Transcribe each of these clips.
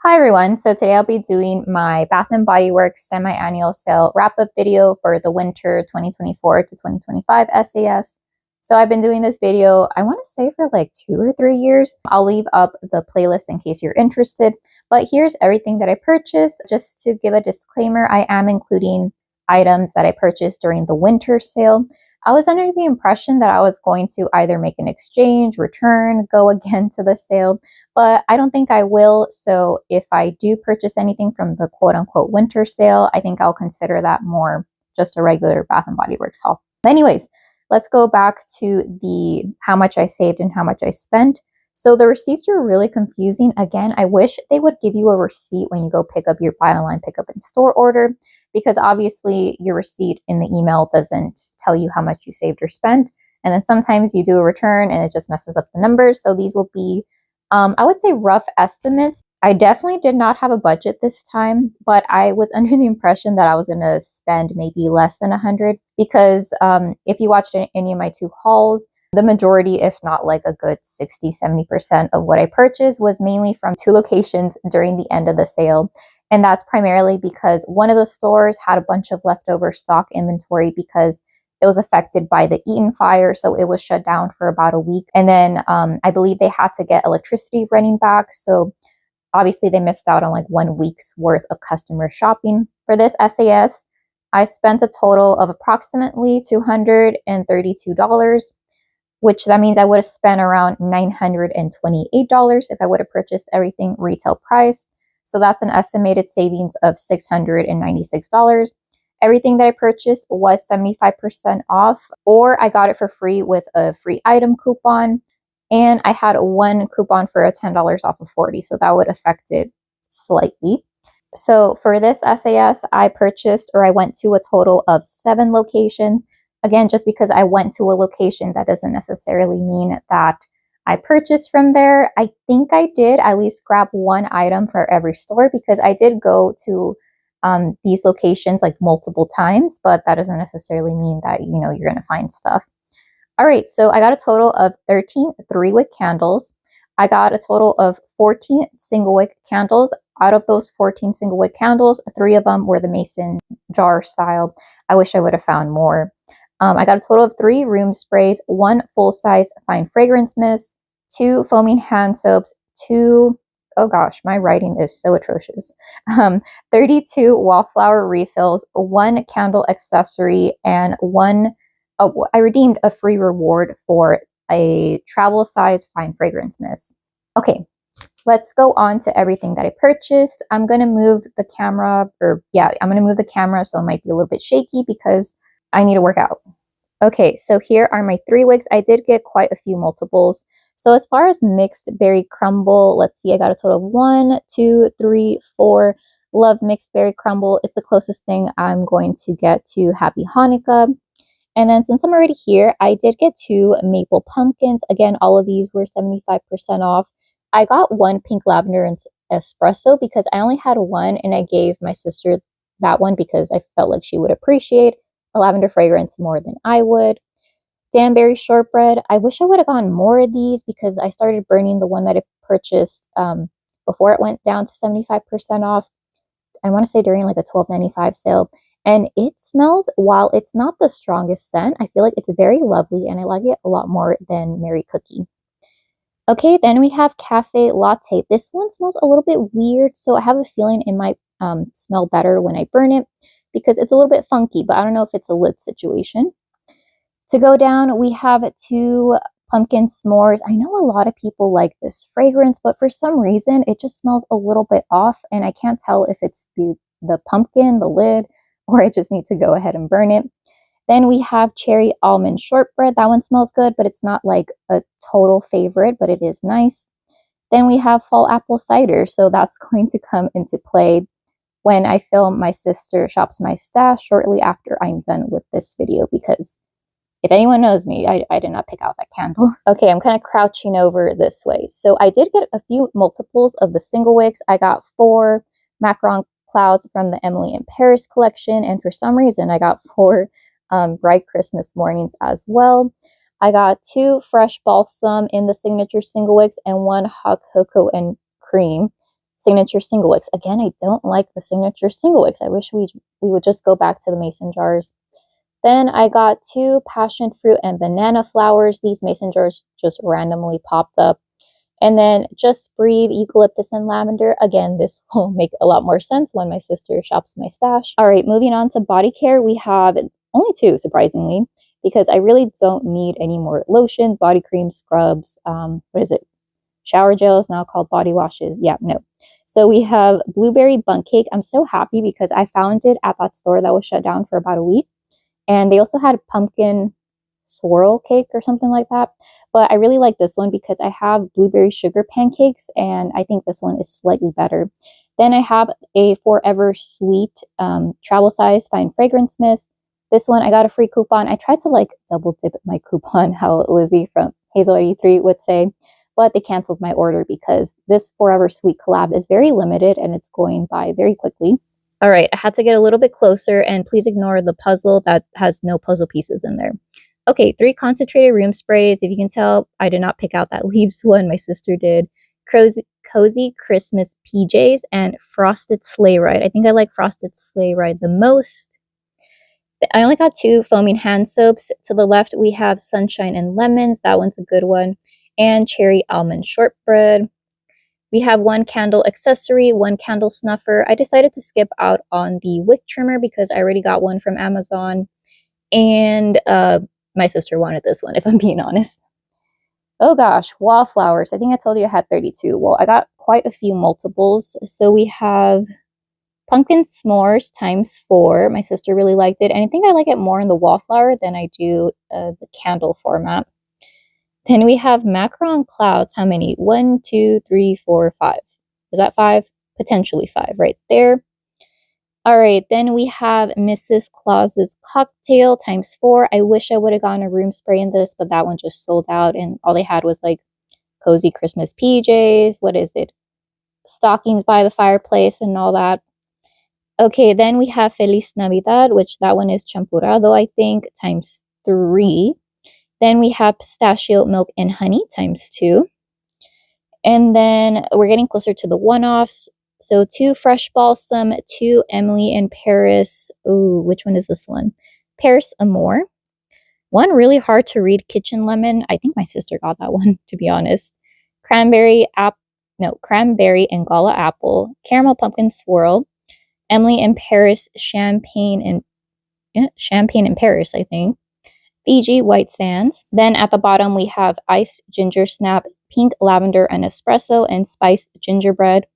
Hi everyone, so today I'll be doing my Bath& Body Works semi-annual sale wrap-up video for the winter 2024 to 2025 SAS. So I've been doing this video, I want to say for like 2 or 3 years. I'll leave up the playlist in case you're interested, but here's everything that I purchased. Just to give a disclaimer, I am including items that I purchased during the winter sale. I was under the impression that I was going to either make an exchange, return, go again to the sale, but I don't think I will. So if I do purchase anything from the quote unquote winter sale, I think I'll consider that more just a regular Bath and Body Works haul. But anyways, let's go back to the how much I saved and how much I spent. So the receipts were really confusing. Again, I wish they would give you a receipt when you go pick up your buy online, pick up in store order, because obviously your receipt in the email doesn't tell you how much you saved or spent. And then sometimes you do a return and it just messes up the numbers. So these will be, I would say, rough estimates. I definitely did not have a budget this time, but I was under the impression that I was going to spend maybe less than 100 because if you watched any of my 2 hauls, the majority, if not like a good 60-70% of what I purchased was mainly from 2 locations during the end of the sale. And that's primarily because one of the stores had a bunch of leftover stock inventory because it was affected by the Eaton fire. So it was shut down for about a week. And then I believe they had to get electricity running back. So obviously they missed out on like 1 week's worth of customer shopping. For this SAS, I spent a total of approximately $232, which that means I would have spent around $928 if I would have purchased everything retail price. So that's an estimated savings of $696. Everything that I purchased was 75% off, or I got it for free with a free item coupon. And I had 1 coupon for a $10 off of 40, so that would affect it slightly. So for this SAS, I went to a total of 7 locations. Again, just because I went to a location, that doesn't necessarily mean that I purchased from there. I think I did at least grab 1 item for every store because I did go to these locations like multiple times, but that doesn't necessarily mean that, you know, you're going to find stuff. All right, so I got a total of 13 3-wick candles. I got a total of 14 single-wick candles. Out of those 14 single-wick candles, 3 of them were the mason jar style. I wish I would have found more. I got a total of 3 room sprays, 1 full-size fine fragrance mist, 2 foaming hand soaps, 2, oh gosh, my writing is so atrocious, 32 wallflower refills, 1 candle accessory, and 1, I redeemed a free reward for a travel size fine fragrance mist. Okay, let's go on to everything that I purchased. I'm going to move the camera, I'm going to move the camera, so it might be a little bit shaky because I need to work out. Okay, so here are my 3 wigs. I did get quite a few multiples. So as far as mixed berry crumble, let's see, I got a total of 1, 2, 3, 4. Love mixed berry crumble. It's the closest thing I'm going to get to Happy Hanukkah. And then since I'm already here, I did get 2 maple pumpkins. Again, all of these were 75% off. I got 1 pink lavender and espresso because I only had 1 and I gave my sister that one because I felt like she would appreciate a lavender fragrance more than I would. Danbury shortbread. I wish I would have gotten more of these because I started burning the one that I purchased before it went down to 75% off. I want to say during like a $12.95 sale. And it smells, while it's not the strongest scent, I feel like it's very lovely and I like it a lot more than Mary Cookie. Okay, then we have Cafe Latte. This one smells a little bit weird, so I have a feeling it might smell better when I burn it because it's a little bit funky, but I don't know if it's a lid situation. To go down, we have 2 pumpkin s'mores. I know a lot of people like this fragrance, but for some reason, it just smells a little bit off, and I can't tell if it's the pumpkin, the lid, or I just need to go ahead and burn it. Then we have cherry almond shortbread. That one smells good, but it's not like a total favorite, but it is nice. Then we have fall apple cider, so that's going to come into play when I film my sister shops my stash shortly after I'm done with this video, because if anyone knows me, I did not pick out that candle. Okay, I'm kind of crouching over this way. So I did get a few multiples of the single wicks. I got 4 macaron clouds from the Emily in Paris collection, and for some reason I got 4 bright Christmas mornings as well. I got 2 fresh balsam in the signature single wicks and 1 hot cocoa and cream. signature single wicks. Again, I don't like the signature single wicks. I wish we would just go back to the mason jars. Then I got 2 passion fruit and banana flowers. These mason jars just randomly popped up. And then Just Breathe eucalyptus and lavender. Again, this will make a lot more sense when my sister shops my stash. All right, moving on to body care. We have only 2, surprisingly, because I really don't need any more lotions, body creams, scrubs. What is it? Shower gels, now called body washes. Yeah, no. So we have blueberry bundt cake. I'm so happy because I found it at that store that was shut down for about a week. And they also had pumpkin swirl cake or something like that. But I really like this one because I have blueberry sugar pancakes, and I think this one is slightly better. Then I have a Forever Sweet travel size fine fragrance mist. This one I got a free coupon. I tried to like double dip my coupon, how Lizzie from Hazel83 would say, but they canceled my order because this Forever Sweet collab is very limited and it's going by very quickly. All right, I had to get a little bit closer, and please ignore the puzzle that has no puzzle pieces in there. Okay, 3 concentrated room sprays. If you can tell, I did not pick out that leaves one. My sister did. Cozy Christmas PJs and Frosted Sleigh Ride. I think I like Frosted Sleigh Ride the most. I only got 2 foaming hand soaps. To the left, we have Sunshine and Lemons. That one's a good one. And Cherry Almond Shortbread. We have 1 candle accessory, 1 candle snuffer. I decided to skip out on the wick trimmer because I already got one from Amazon. And my sister wanted this one, if I'm being honest. Oh gosh, wallflowers. I think I told you I had 32. Well, I got quite a few multiples. So we have pumpkin s'mores ×4. My sister really liked it. And I think I like it more in the wallflower than I do the candle format. Then we have macaron clouds. How many? 1, 2, 3, 4, 5. Is that 5? Potentially 5 right there. All right, then we have Mrs. Claus's cocktail ×4. I wish I would have gotten a room spray in this, but that one just sold out, and all they had was like cozy Christmas PJs. What is it? Stockings by the fireplace and all that. Okay, then we have Feliz Navidad, which that one is champurrado, I think, ×3. Then we have pistachio milk and honey ×2. And then we're getting closer to the one-offs. So 2 fresh balsam, 2 Emily in Paris. Ooh, which one is this one? Paris Amour. 1 really hard to read kitchen lemon. I think my sister got that one, to be honest. Cranberry and gala apple. Caramel pumpkin swirl. Emily in Paris champagne in Paris, I think. Fiji white sands. Then at the bottom we have iced ginger snap, pink lavender and espresso, and spiced gingerbread,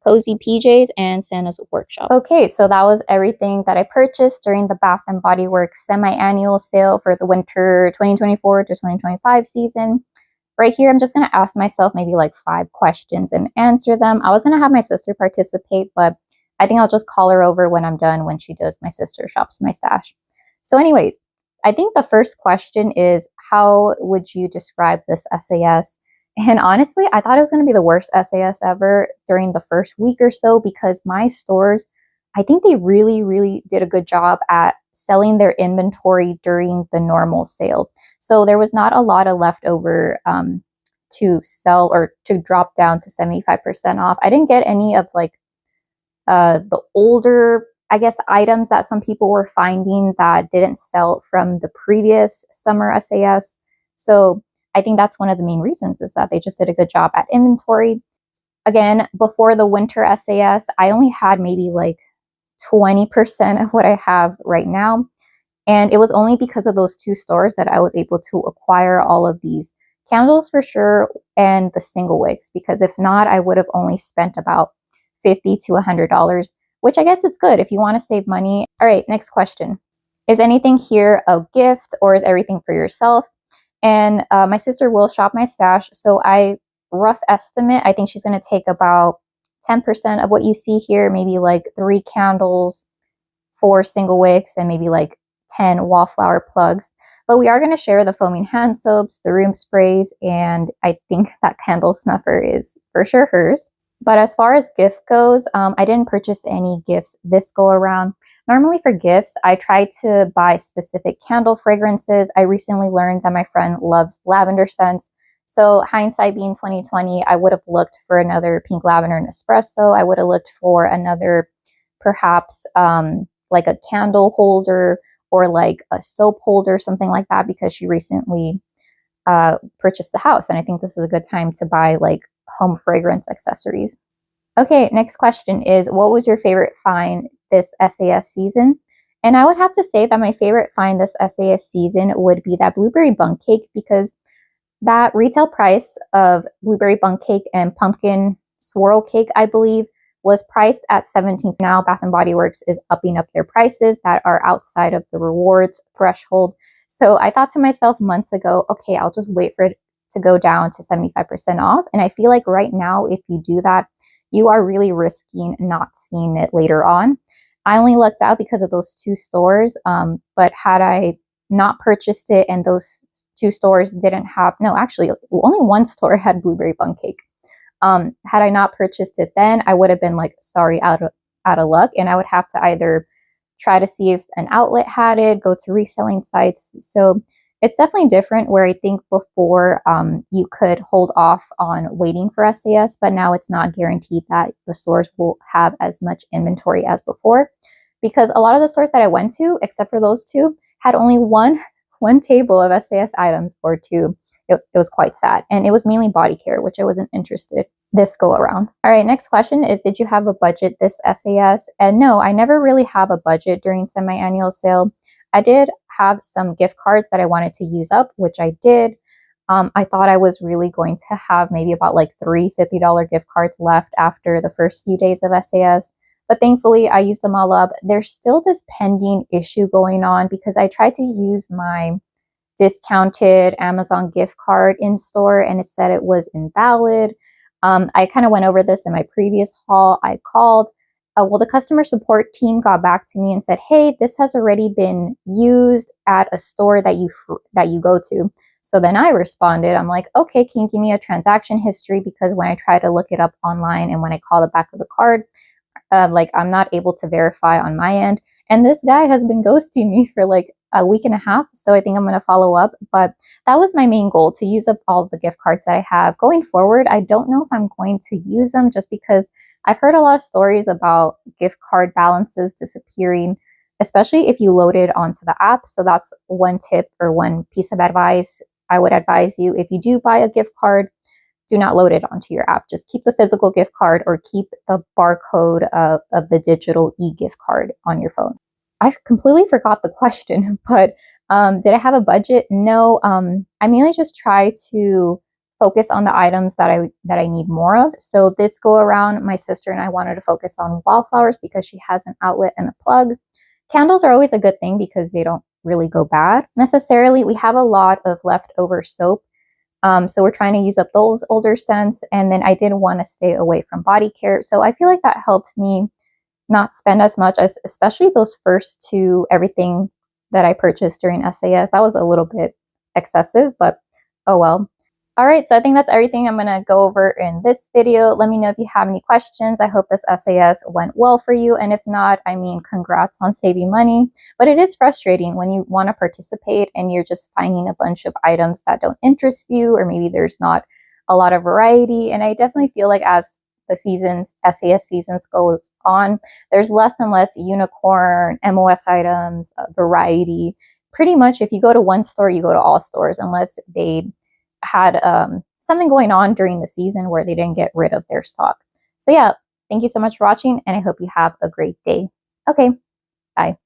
cozy PJs, and Santa's workshop. Okay, so that was everything that I purchased during the Bath & Body Works semi-annual sale for the winter 2024 to 2025 season. Right here, I'm just going to ask myself maybe like 5 questions and answer them. I was going to have my sister participate, but I think I'll just call her over when I'm done when she does my sister shops my stash. So anyways, I think the first question is, how would you describe this SAS? And honestly, I thought it was going to be the worst SAS ever during the first week or so because my stores, I think they really, really did a good job at selling their inventory during the normal sale. So there was not a lot of leftover to sell or to drop down to 75% off. I didn't get any of like the older, I guess, items that some people were finding that didn't sell from the previous summer SAS. So I think that's one of the main reasons is that they just did a good job at inventory. Again, before the winter SAS, I only had maybe like 20% of what I have right now. And it was only because of those 2 stores that I was able to acquire all of these candles for sure and the single wicks, because if not, I would have only spent about $50 to $100, which I guess it's good if you want to save money. All right, next question. Is anything here a gift or is everything for yourself? And my sister will shop my stash. So rough estimate, I think she's going to take about 10% of what you see here, maybe like 3 candles, 4 single wicks, and maybe like 10 wallflower plugs. But we are going to share the foaming hand soaps, the room sprays, and I think that candle snuffer is for sure hers. But as far as gift goes, I didn't purchase any gifts this go around. Normally for gifts, I try to buy specific candle fragrances. I recently learned that my friend loves lavender scents. So hindsight being 2020, I would have looked for another pink lavender Nespresso. I would have looked for another, perhaps like a candle holder or like a soap holder, something like that, because she recently purchased a house. And I think this is a good time to buy like home fragrance accessories. Okay, next question is, what was your favorite find this SAS season? And I would have to say that my favorite find this SAS season would be that blueberry bundt cake, because that retail price of blueberry bundt cake and pumpkin swirl cake, I believe, was priced at $17. Now Bath and Body Works is upping up their prices that are outside of the rewards threshold. So I thought to myself months ago, okay, I'll just wait for it to go down to 75% off. And I feel like right now, if you do that, you are really risking not seeing it later on. I only lucked out because of those two stores, but had I not purchased it and those two stores didn't have, no, actually only one store had blueberry bundt cake. Had I not purchased it then, I would have been like, sorry, out of luck. And I would have to either try to see if an outlet had it, go to reselling sites. So it's definitely different, where I think before you could hold off on waiting for SAS, but now it's not guaranteed that the stores will have as much inventory as before, because a lot of the stores that I went to, except for those two, had only one table of SAS items or two. It was quite sad. And it was mainly body care, which I wasn't interested this go around. All right, next question is, did you have a budget this SAS? And no, I never really have a budget during semi-annual sale. I did have some gift cards that I wanted to use up, which I did. I thought I was really going to have maybe about like three $50 gift cards left after the first few days of SAS. But thankfully, I used them all up. There's still this pending issue going on because I tried to use my discounted Amazon gift card in store and it said it was invalid. I kind of went over this in my previous haul. I called. Well, the customer support team got back to me and said, hey, this has already been used at a store that you go to. So then I responded, I'm like, okay, can you give me a transaction history? Because when I try to look it up online and when I call the back of the card, like I'm not able to verify on my end. And this guy has been ghosting me for like a week and a half. So I think I'm going to follow up. But that was my main goal, to use up all the gift cards that I have. Going forward, I don't know if I'm going to use them, just because I've heard a lot of stories about gift card balances disappearing, especially if you load it onto the app. So that's one tip or one piece of advice I would advise you. If you do buy a gift card, do not load it onto your app. Just keep the physical gift card or keep the barcode of the digital e-gift card on your phone. I completely forgot the question, but did I have a budget? No. I mainly just try to focus on the items that I need more of. So this go around, my sister and I wanted to focus on wildflowers because she has an outlet and a plug. Candles are always a good thing because they don't really go bad necessarily. We have a lot of leftover soap. So we're trying to use up those older scents. And then I didn't want to stay away from body care. So I feel like that helped me not spend as much, as especially those first two, everything that I purchased during SAS. That was a little bit excessive, but oh well. All right, so I think that's everything I'm going to go over in this video. Let me know if you have any questions. I hope this SAS went well for you. And if not, I mean, congrats on saving money. But it is frustrating when you want to participate and you're just finding a bunch of items that don't interest you, or maybe there's not a lot of variety. And I definitely feel like as the SAS seasons goes on, there's less and less unicorn, MOS items, variety. Pretty much if you go to one store, you go to all stores, unless they had something going on during the season where they didn't get rid of their stock. So yeah, thank you so much for watching, and I hope you have a great day. Okay, bye.